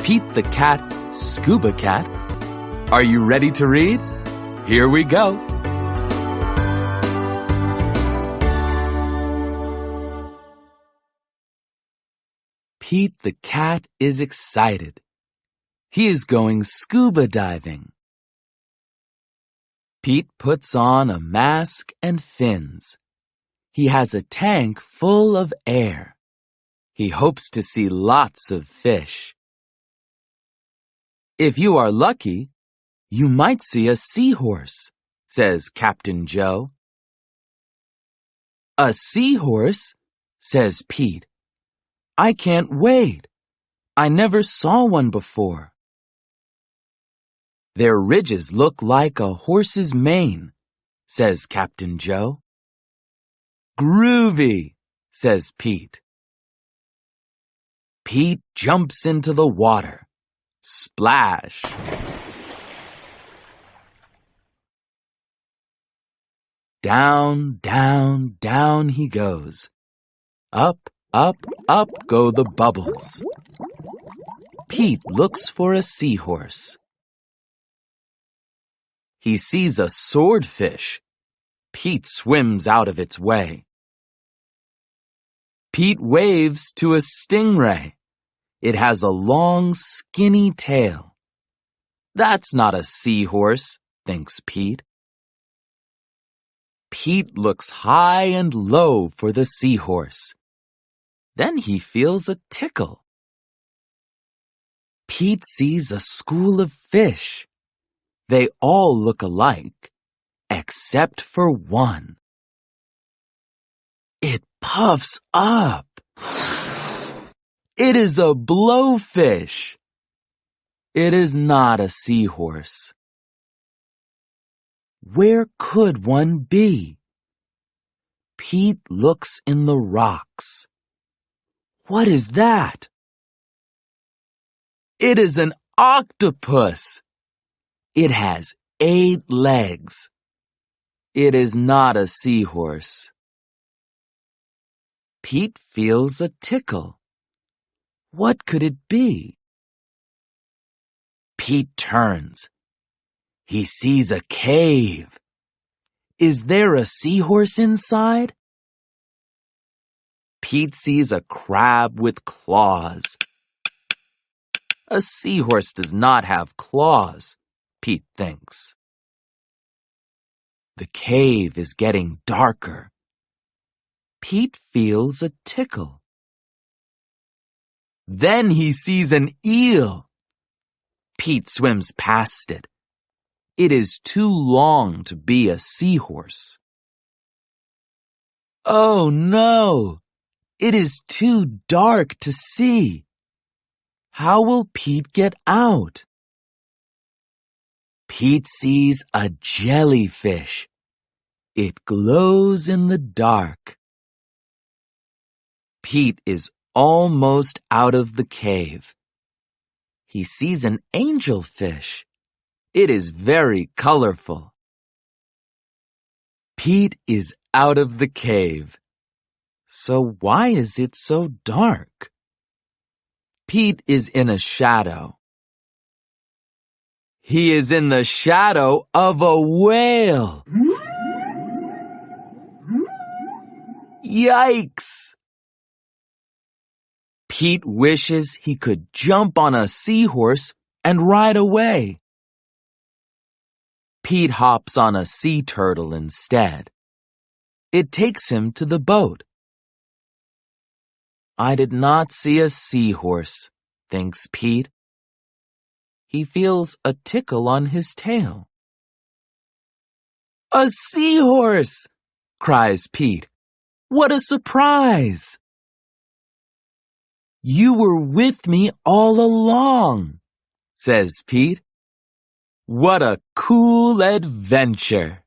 Pete the cat, Scuba cat. Are you ready to read? Here we go. Pete the cat is excited. He is going scuba diving. Pete puts on a mask and fins. He has a tank full of air. He hopes to see lots of fish. If you are lucky, you might see a seahorse, says Captain Joe. A seahorse, says Pete. I can't wait. I never saw one before. Their ridges look like a horse's mane, says Captain Joe. Groovy, says Pete. Pete jumps into the water. Splash! Down, down, down he goes. Up, up, up go the bubbles. Pete looks for a seahorse. He sees a swordfish. Pete swims out of its way. Pete waves to a stingray. It has a long, skinny tail. That's not a seahorse, thinks Pete. Pete looks high and low for the seahorse. Then he feels a tickle. Pete sees a school of fish. They all look alike, except for one. It puffs up. It is a blowfish. It is not a seahorse. Where could one be? Pete looks in the rocks. What is that? It is an octopus. It has 8 legs. It is not a seahorse. Pete feels a tickle. What could it be? Pete turns. He sees a cave. Is there a seahorse inside? Pete sees a crab with claws. A seahorse does not have claws, Pete thinks. The cave is getting darker. Pete feels a tickle. Then he sees an eel. Pete swims past it. It is too long to be a seahorse. Oh no! It is too dark to see. How will Pete get out? Pete sees a jellyfish. It glows in the dark. Pete is almost out of the cave. He sees an angelfish. It is very colorful. Pete is out of the cave. So why is it so dark? Pete is in a shadow. He is in the shadow of a whale. Yikes! Pete wishes he could jump on a seahorse and ride away. Pete hops on a sea turtle instead. It takes him to the boat. I did not see a seahorse, thinks Pete. He feels a tickle on his tail. A seahorse! Cries Pete. What a surprise! You were with me all along, says Pete. What a cool adventure!